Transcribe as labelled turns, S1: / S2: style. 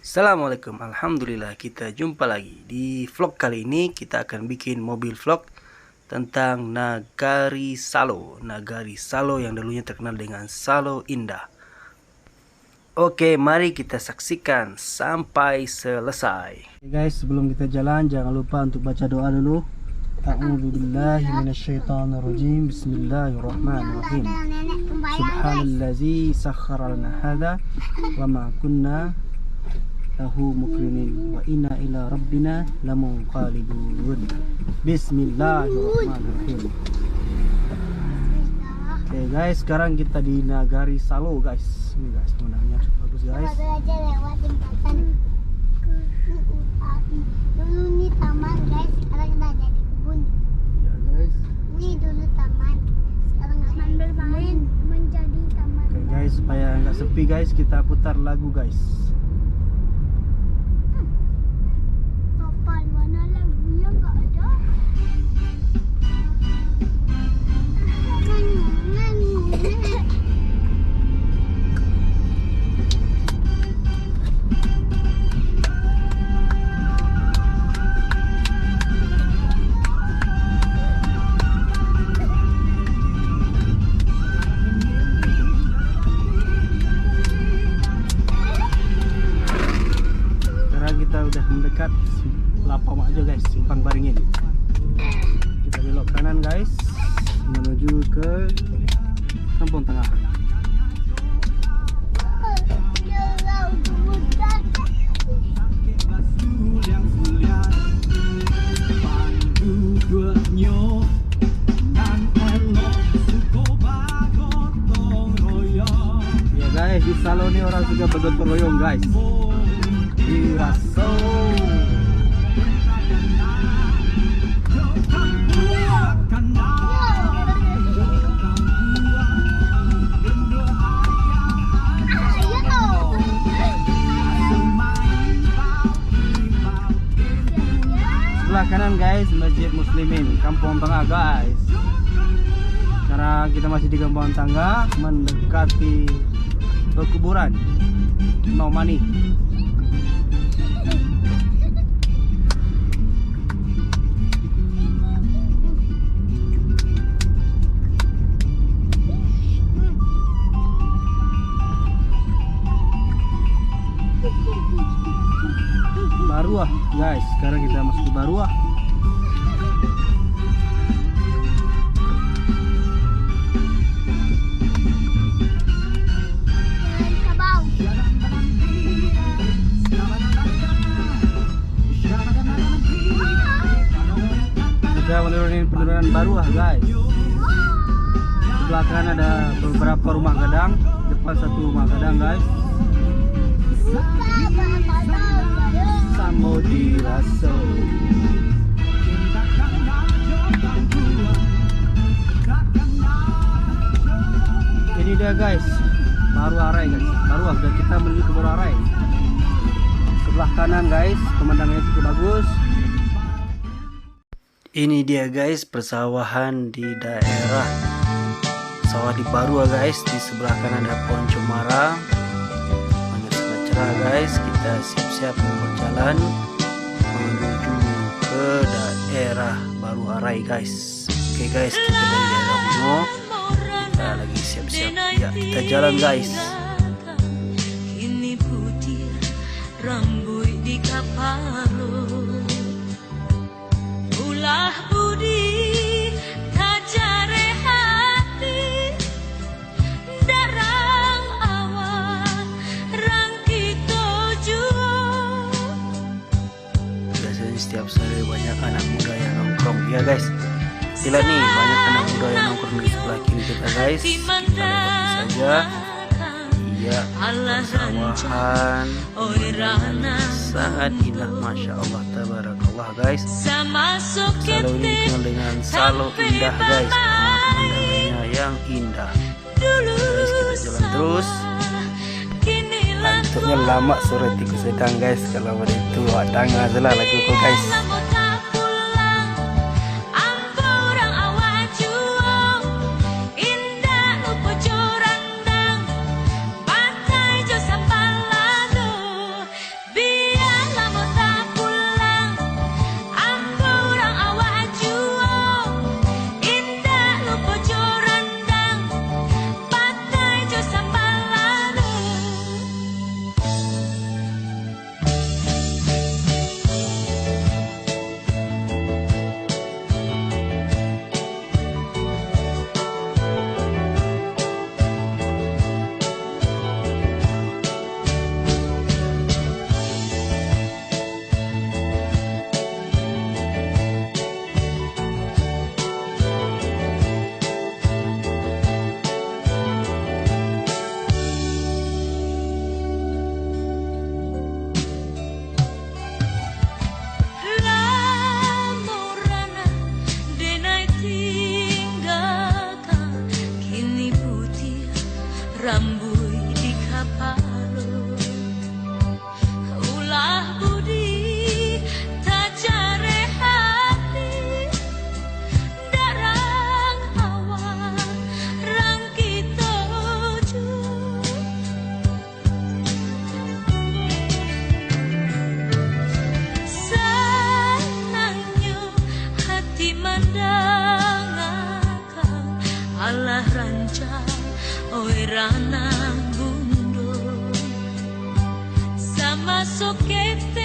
S1: Assalamualaikum, alhamdulillah kita jumpa lagi. Di vlog kali ini kita akan bikin mobil vlog tentang Nagari Salo. Nagari Salo yang dulunya terkenal dengan Salo Indah. Oke, mari kita saksikan sampai selesai. Oke guys, sebelum kita jalan jangan lupa untuk baca doa dulu. A'udzubillahi minasyaitonirrajim. Bismillahirrahmanirrahim. Subhanallazi sakhkhara lana hadza wa ma kunna lahu mukrinin wa inna ila rabbina lamunqalibun. Bismillahirrahmanirrahim. Oke guys, sekarang kita di Nagari Salo guys. Ini guys, pemandangannya bagus guys.
S2: Lewat jembatan dulu nih taman guys, sekarang udah jadi kebun.
S1: Ya guys.
S2: Ini dulu taman, sekarang taman bermain menjadi taman.
S1: Oke guys, supaya nggak sepi guys, kita putar lagu guys.
S2: Topal mana lagunya nggak ada?
S1: Kita udah mendekat Lapang aja guys, Simpang Baringin. Kita belok kanan guys, menuju ke Kampung Tengah. Ya guys, di Salo ini orang juga bergotong royong guys. Diraso. Sebelah kanan guys, Masjid Muslimin Kampung Tengah guys. Karena kita masih di Kampung Tengah, mendekati kuburan No Money. Baruah guys, sekarang kita masuk ke Baruah. Kita menurunin penurunan Baruah guys. Sebelah kanan ada beberapa rumah gadang, depan satu rumah gadang guys. Samo diraso. Ini dia guys, Baru Arai guys. Baru dan kita menuju ke Baru Arai. Sebelah kanan guys, pemandangannya cukup bagus. Ini dia guys, persawahan di daerah sawah di Barua guys. Di sebelah kanan ada pohon cemara. Guys, kita siap-siap mau berjalan menuju ke daerah Baru Arai guys. Oke guys, kita dari daerah Bungo, kita lagi siap-siap ya, kita jalan guys.
S3: Ini putih rambut di kapalo, ulah budi
S1: setiap sore banyak anak muda yang nongkrong ya guys. Lihat nih, banyak anak muda yang nongkrong di sebelah kiri kita guys. Kita lewati saja. Iya, persawahan sangat indah, masya Allah, tabarakallah guys. Salo ini dikenal dengan Salo Indah guys, karena pemandangannya yang indah. Guys, kita jalan terus. Antuknya lama sore tikus sedang guys. Kalau ada itu tangga adalah lagu kok guys.
S3: Bi saja, oi rana gundo sama sokete